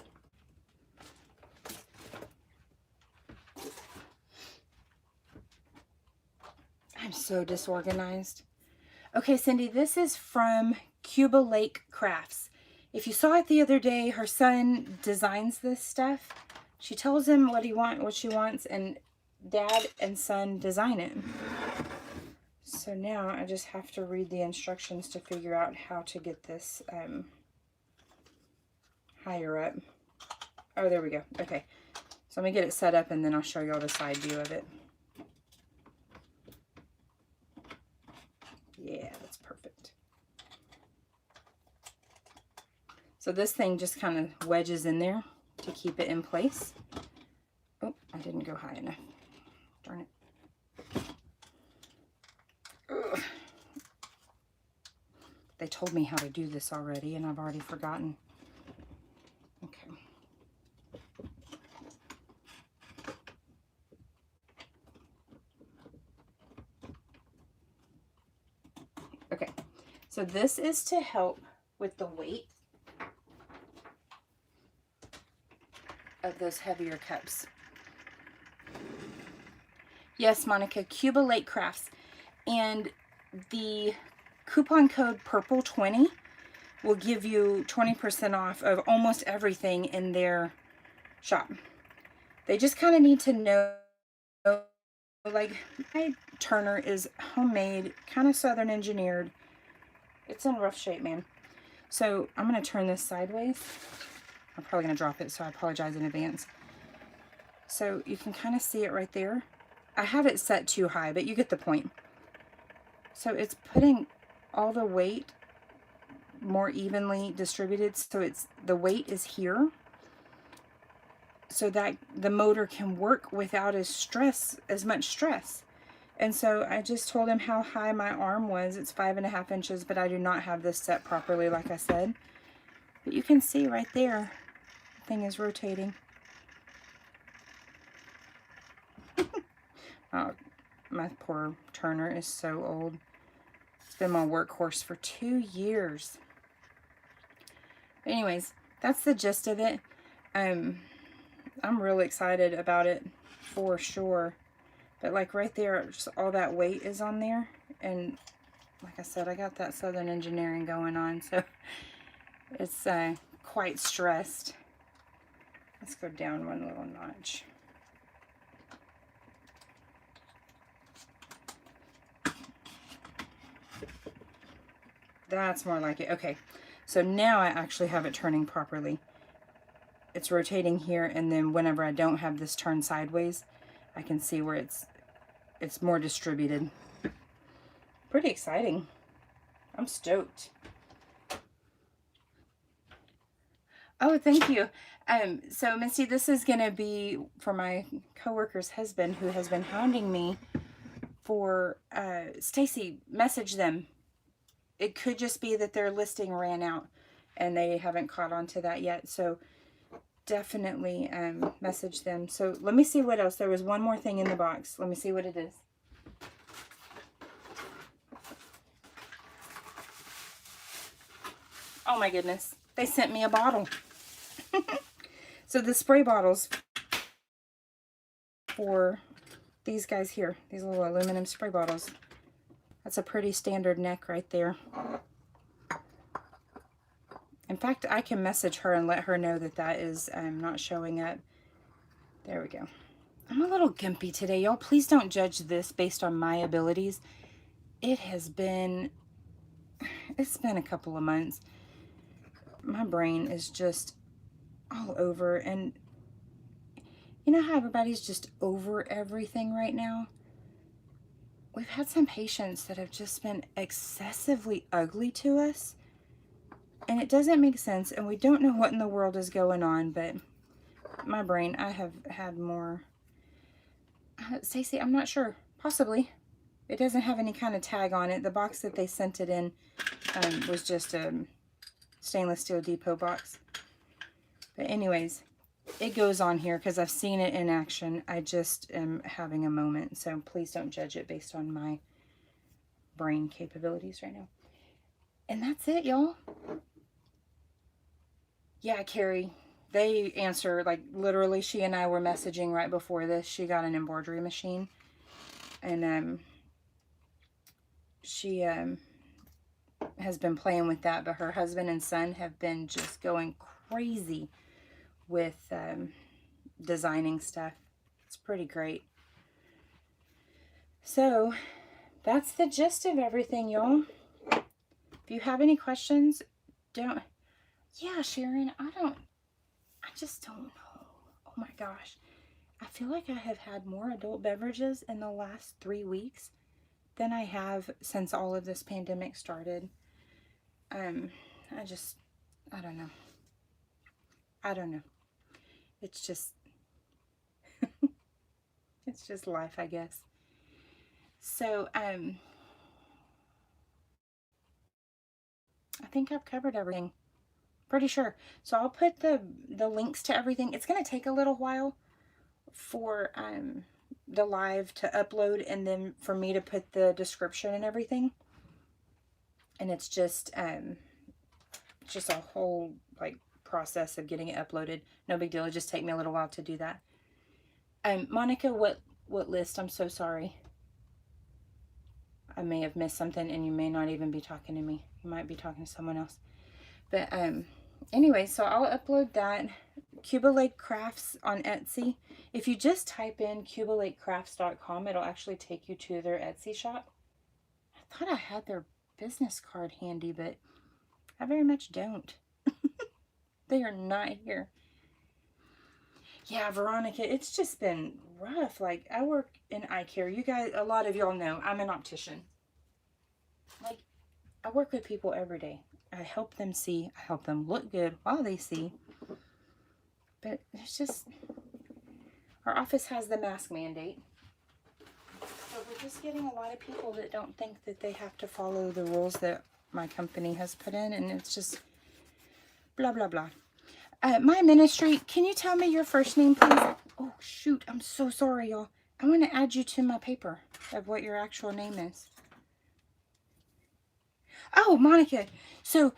I'm so disorganized. Okay, Cindy, this is from Cuba Lake Crafts. If you saw it the other day, her son designs this stuff. She tells him what she wants, and dad and son design it. So now I just have to read the instructions to figure out how to get this higher up. Oh, there we go. Okay. So let me get it set up and then I'll show you all the side view of it. Yeah, that's perfect. So this thing just kind of wedges in there to keep it in place. Oh, I didn't go high enough. Darn it. Ugh. They told me how to do this already and I've already forgotten. Okay. Okay, so this is to help with the weight of those heavier cups. Yes, Monica, Cuba Lake Crafts. And the coupon code PURPLE20 will give you 20% off of almost everything in their shop. They just kind of need to know, like, my turner is homemade, kind of Southern engineered. It's in rough shape, man. So I'm going to turn this sideways. I'm probably going to drop it, so I apologize in advance. So you can kind of see it right there. I have it set too high, but you get the point. So it's putting all the weight more evenly distributed, so the weight is here, so that the motor can work without as much stress. And so I just told him how high my arm was. It's 5.5 inches, but I do not have this set properly, like I said. But you can see right there, the thing is rotating. Oh, my poor turner is so old. It's been my workhorse for 2 years. But anyways, that's the gist of it. I'm really excited about it for sure. But like right there, just all that weight is on there. And like I said, I got that Southern engineering going on, so it's quite stressed. Let's go down one little notch. That's more like it. Okay, so now I actually have it turning properly. It's rotating here, and then whenever I don't have this turned sideways, I can see where it's more distributed. Pretty exciting. I'm stoked. Oh, thank you. So Misty, this is going to be for my coworker's husband who has been hounding me for, Stacy, message them. It could just be that their listing ran out and they haven't caught on to that yet. So definitely message them. So let me see what else. There was one more thing in the box. Let me see what it is. Oh my goodness. They sent me a bottle. So the spray bottles for these guys here, these little aluminum spray bottles. That's a pretty standard neck right there. In fact, I can message her and let her know that that is not showing up. There we go. I'm a little gimpy today, y'all. Please don't judge this based on my abilities. It's been a couple of months. My brain is just all over, and you know how everybody's just over everything right now? We've had some patients that have just been excessively ugly to us, and it doesn't make sense, and we don't know what in the world is going on, but my brain, I have had more. Stacey, I'm not sure. Possibly. It doesn't have any kind of tag on it. The box that they sent it in was just a stainless steel depot box. But anyways, it goes on here because I've seen it in action. I just am having a moment, so please don't judge it based on my brain capabilities right now. And that's it, y'all. Yeah, Carrie, they answer, like, literally, she and I were messaging right before this. She got an embroidery machine, and she has been playing with that, but her husband and son have been just going crazy with designing stuff. It's pretty great. So that's the gist of everything, y'all. If you have any questions, don't... Yeah, Sharon, I just don't know. Oh my gosh. I feel like I have had more adult beverages in the last 3 weeks than I have since all of this pandemic started. I don't know. I don't know. It's just, it's just life, I guess. So, I think I've covered everything. Pretty sure. So I'll put the links to everything. It's going to take a little while for the live to upload and then for me to put the description and everything. And it's just a whole like process of getting it uploaded. No big deal. It'll just take me a little while to do that. Monica, what list? I'm so sorry. I may have missed something and you may not even be talking to me. You might be talking to someone else. But anyway, so I'll upload that. Cuba Lake Crafts on Etsy. If you just type in cubalakecrafts.com, it'll actually take you to their Etsy shop. I thought I had their business card handy, but I very much don't. They are not here. Yeah, Veronica, it's just been rough. Like, I work in eye care. You guys, a lot of y'all know I'm an optician. Like, I work with people every day. I help them see. I help them look good while they see. But it's just, our office has the mask mandate. So we're just getting a lot of people that don't think that they have to follow the rules that my company has put in. And it's just blah, blah, blah. My ministry, can you tell me your first name, please? Oh, shoot. I'm so sorry, y'all. I want to add you to my paper of what your actual name is. Oh, Monica. So,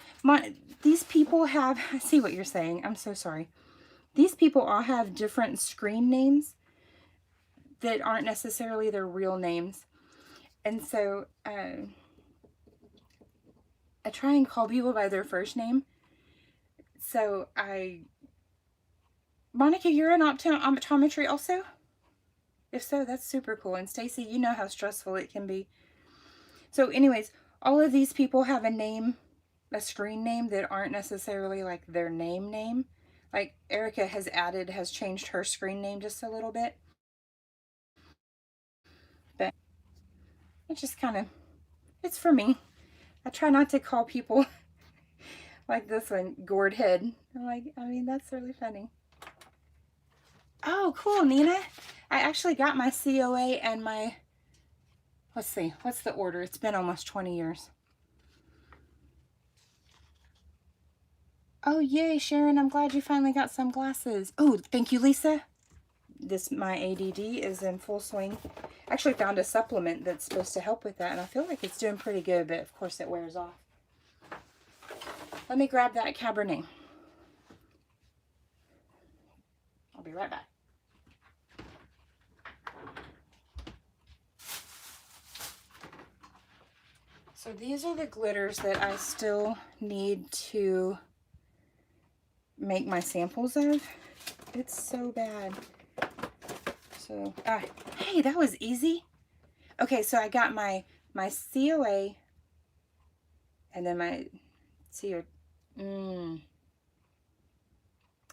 these people have... I see what you're saying. I'm so sorry. These people all have different screen names that aren't necessarily their real names. And so, I try and call people by their first name. So, Monica, you're in optometry also? If so, that's super cool. And Stacy, you know how stressful it can be. So anyways, all of these people have a name, a screen name that aren't necessarily like their name. Like Erica has changed her screen name just a little bit. But it's just kind of, it's for me. I try not to call people like this one, gourd head. I mean, that's really funny. Oh, cool, Nina. I actually got my COA and my, let's see, what's the order? It's been almost 20 years. Oh, yay, Sharon. I'm glad you finally got some glasses. Oh, thank you, Lisa. My ADD is in full swing. I actually found a supplement that's supposed to help with that, and I feel like it's doing pretty good, but of course it wears off. Let me grab that Cabernet. I'll be right back. So these are the glitters that I still need to make my samples of. It's so bad. So, hey, that was easy. Okay, so I got my COA and then my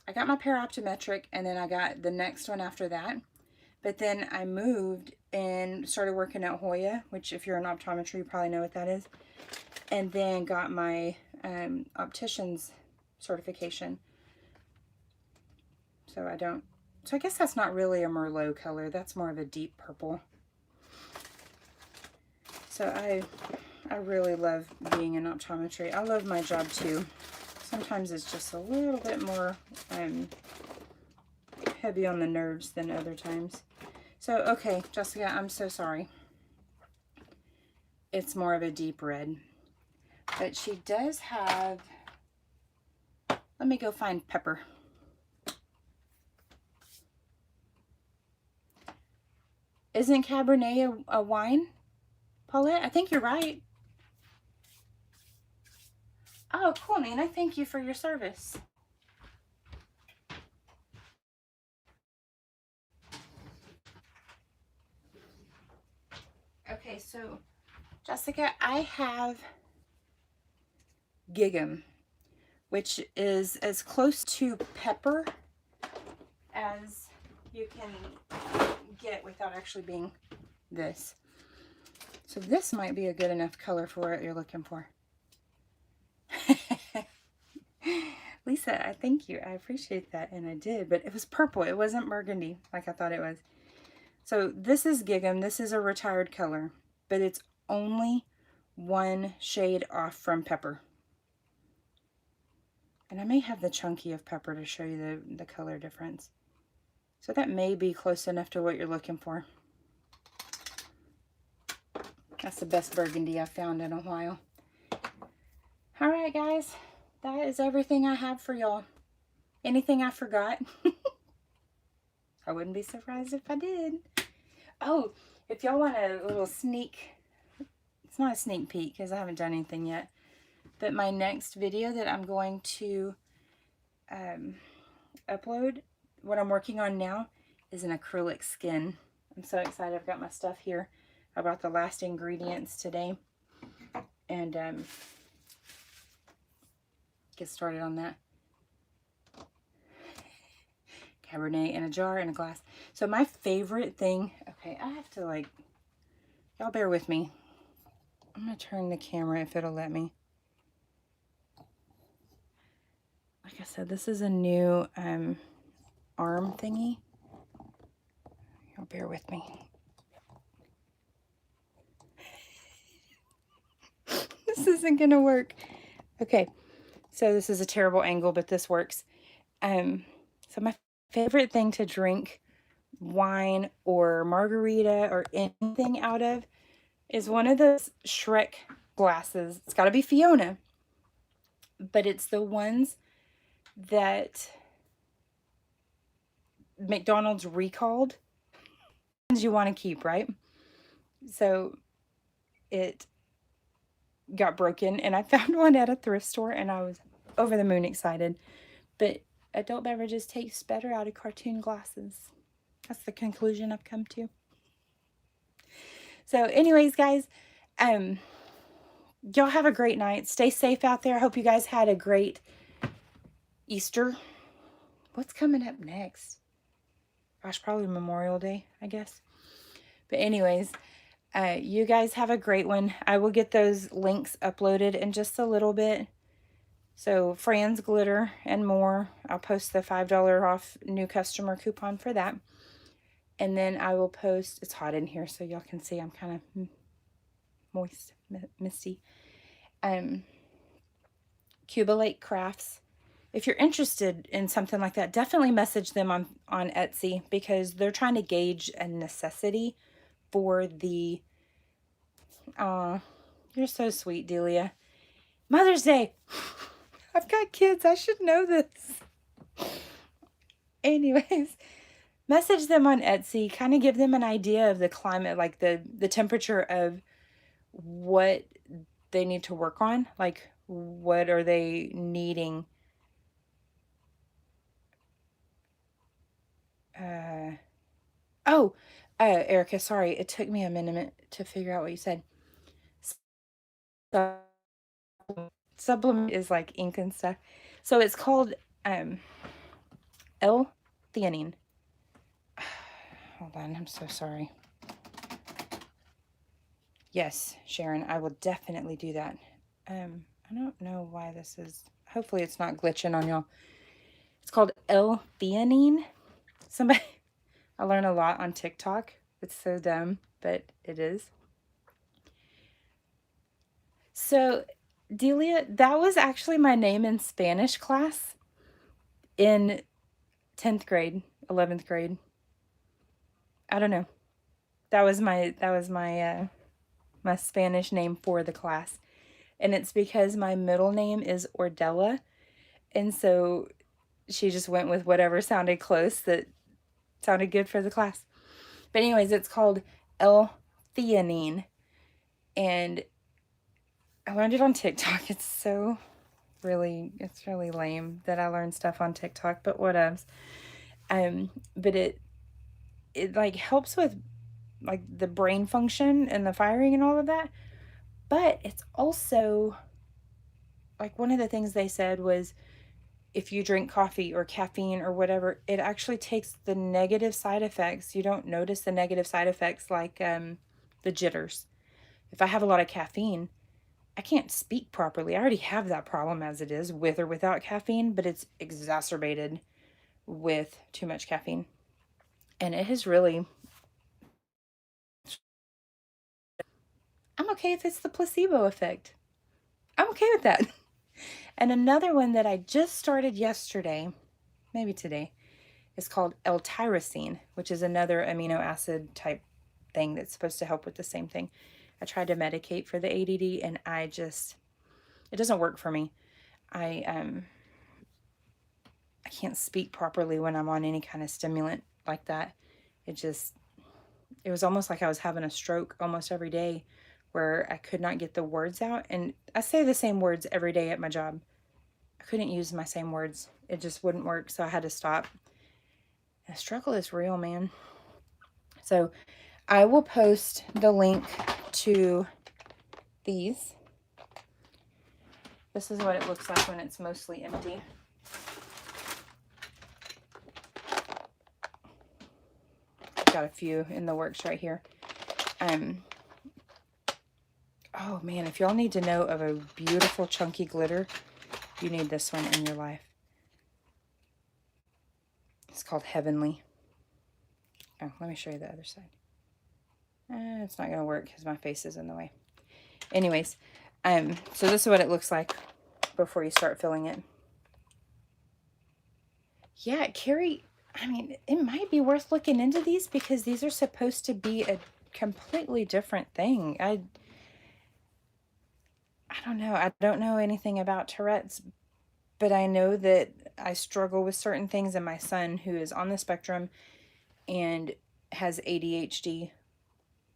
I got my paroptometric and then I got the next one after that. But then I moved and started working at Hoya, which if you're in optometry, you probably know what that is. And then got my optician's certification. So I guess that's not really a Merlot color. That's more of a deep purple. So I really love being in optometry. I love my job too. Sometimes it's just a little bit more heavy on the nerves than other times. So, okay, Jessica, I'm so sorry. It's more of a deep red. But she does have, let me go find pepper. Isn't Cabernet a wine, Paulette? I think you're right. Oh, cool, Nina. Thank you for your service. Okay, so Jessica, I have Gig'em, which is as close to pepper as you can get without actually being this. So this might be a good enough color for what you're looking for. Lisa, I thank you. I appreciate that, and I did, but it was purple. It wasn't burgundy like I thought it was. So this is Gig'em. This is a retired color, but it's only one shade off from pepper. And I may have the chunky of pepper to show you the color difference. So that may be close enough to what you're looking for. That's the best burgundy I've found in a while. All right, guys. That is everything I have for y'all. Anything I forgot? I wouldn't be surprised if I did. Oh, if y'all want a little sneak, it's not a sneak peek because I haven't done anything yet, but my next video that I'm going to upload, what I'm working on now, is an acrylic skin. I'm so excited. I've got my stuff here. I bought the last ingredients today, and get started on that. Cabernet in a jar, in a glass. So my favorite thing, okay, I have to like, y'all bear with me. I'm going to turn the camera if it'll let me. Like I said, this is a new arm thingy. Y'all bear with me. This isn't going to work. Okay, so this is a terrible angle, but this works. So my favorite thing to drink wine or margarita or anything out of is one of those Shrek glasses. It's got to be Fiona, but it's the ones that McDonald's recalled. Ones you want to keep, right? So it got broken, and I found one at a thrift store, and I was over the moon excited. But adult beverages taste better out of cartoon glasses. That's the conclusion I've come to. So anyways, guys, y'all have a great night. Stay safe out there. I hope you guys had a great Easter. What's coming up next? Gosh, probably Memorial Day, I guess. But anyways, you guys have a great one. I will get those links uploaded in just a little bit. So Fran's Glitter and more. I'll post the $5 off new customer coupon for that. And then I will post, it's hot in here so y'all can see I'm kind of moist, misty. Cuba Lake Crafts. If you're interested in something like that, definitely message them on Etsy, because they're trying to gauge a necessity for the, you're so sweet, Delia. Mother's Day. I've got kids. I should know this. Anyways, message them on Etsy. Kind of give them an idea of the climate, like the temperature of what they need to work on. Like, what are they needing? Erica, sorry. It took me a minute to figure out what you said. Supplement is like ink and stuff. So it's called L-theanine. Hold on, I'm so sorry. Yes, Sharon, I will definitely do that. I don't know why this is, hopefully it's not glitching on y'all. It's called L-theanine. Somebody, I learn a lot on TikTok. It's so dumb, but it is. So, Delia, that was actually my name in Spanish class in 10th grade. 11th grade. I don't know. That was my Spanish name for the class. And it's because my middle name is Ordella. And so she just went with whatever sounded close that sounded good for the class. But anyways, it's called L-theanine. And I learned it on TikTok. It's really lame that I learned stuff on TikTok, but whatevs. But it like helps with like the brain function and the firing and all of that. But it's also like one of the things they said was if you drink coffee or caffeine or whatever, it actually takes the negative side effects. You don't notice the negative side effects like the jitters. If I have a lot of caffeine, I can't speak properly. I already have that problem as it is, with or without caffeine, but it's exacerbated with too much caffeine. And it has really... I'm okay if it's the placebo effect. I'm okay with that. And another one that I just started yesterday, maybe today, is called L-tyrosine, which is another amino acid type thing that's supposed to help with the same thing. I tried to medicate for the ADD and it doesn't work for me. I can't speak properly when I'm on any kind of stimulant like that. It was almost like I was having a stroke almost every day where I could not get the words out. And I say the same words every day at my job. I couldn't use my same words. It just wouldn't work, so I had to stop. The struggle is real, man. So I will post the link to these. This is what it looks like when it's mostly empty. Got a few in the works right here. Oh man, if y'all need to know of a beautiful chunky glitter, you need this one in your life. It's called Heavenly. Oh, let me show you the other side. It's not going to work because my face is in the way. Anyways, so this is what it looks like before you start filling it. Yeah, Carrie, I mean, it might be worth looking into these because these are supposed to be a completely different thing. I don't know. I don't know anything about Tourette's, but I know that I struggle with certain things, and my son, who is on the spectrum and has ADHD,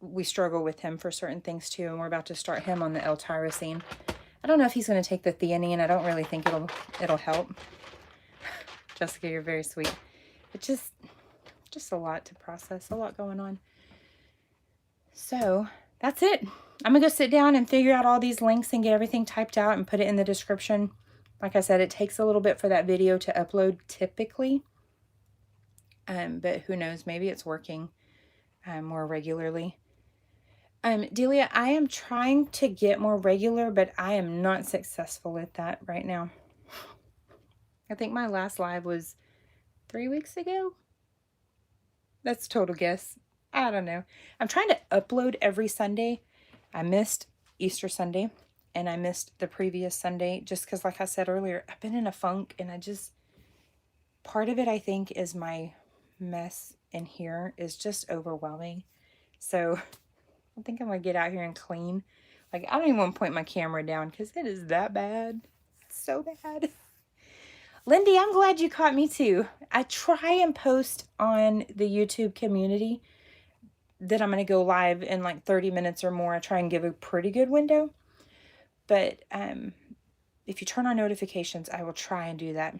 we struggle with him for certain things too, and we're about to start him on the L-tyrosine. I don't know if he's going to take the theanine. I don't really think it'll help. Jessica, you're very sweet. It's just a lot to process, a lot going on. So that's it. I'm going to go sit down and figure out all these links and get everything typed out and put it in the description. Like I said, it takes a little bit for that video to upload typically. But who knows, maybe it's working more regularly. Delia, I am trying to get more regular, but I am not successful at that right now. I think my last live was 3 weeks ago. That's total guess. I don't know. I'm trying to upload every Sunday. I missed Easter Sunday, and I missed the previous Sunday just because, like I said earlier, I've been in a funk, and part of it, I think, is my mess in here is just overwhelming. So I think I'm going to get out here and clean. Like, I don't even want to point my camera down because it is that bad. It's so bad. Lindy, I'm glad you caught me too. I try and post on the YouTube community that I'm going to go live in like 30 minutes or more. I try and give a pretty good window. But if you turn on notifications, I will try and do that.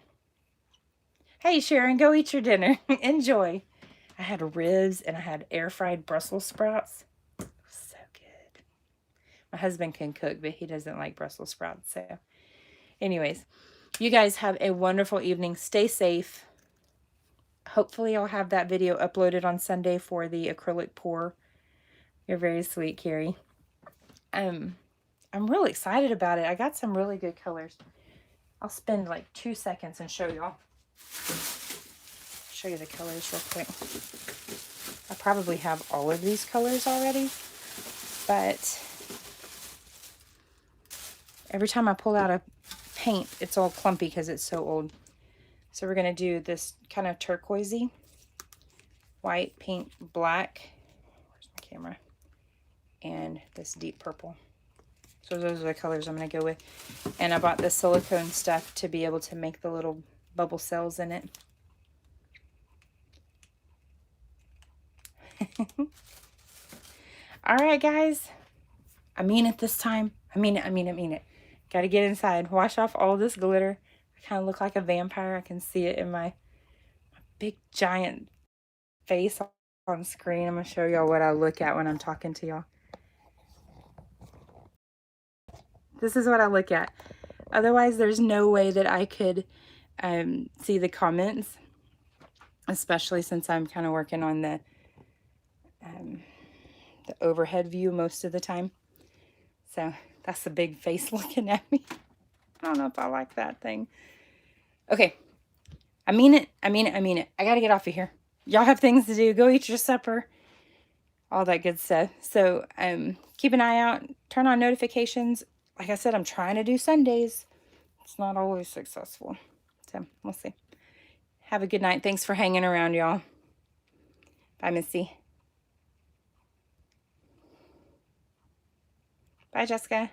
Hey, Sharon, go eat your dinner. Enjoy. I had ribs and I had air-fried Brussels sprouts. So good. My husband can cook, but he doesn't like Brussels sprouts. So anyways, you guys have a wonderful evening. Stay safe. Hopefully I'll have that video uploaded on Sunday for the acrylic pour. You're very sweet, Carrie. I'm really excited about it. I got some really good colors. I'll spend like 2 seconds and show y'all. Show you the colors real quick. I probably have all of these colors already, but every time I pull out a paint, it's all clumpy because it's so old. So we're going to do this kind of turquoisey. white, pink, black. Where's my camera? And this deep purple. So those are the colors I'm going to go with. And I bought the silicone stuff to be able to make the little bubble cells in it. All right, guys. I mean it this time. I mean it. Got to get inside. Wash off all this glitter. I kind of look like a vampire. I can see it in my big giant face on screen. I'm going to show y'all what I look at when I'm talking to y'all. This is what I look at. Otherwise, there's no way that I could see the comments, especially since I'm kind of working on the overhead view most of the time. So that's a big face looking at me. I don't know if I like that thing. Okay. I mean it. I got to get off of here. Y'all have things to do. Go eat your supper. All that good stuff. So keep an eye out. Turn on notifications. Like I said, I'm trying to do Sundays. It's not always successful. So we'll see. Have a good night. Thanks for hanging around, y'all. Bye, Missy. Bye, Jessica.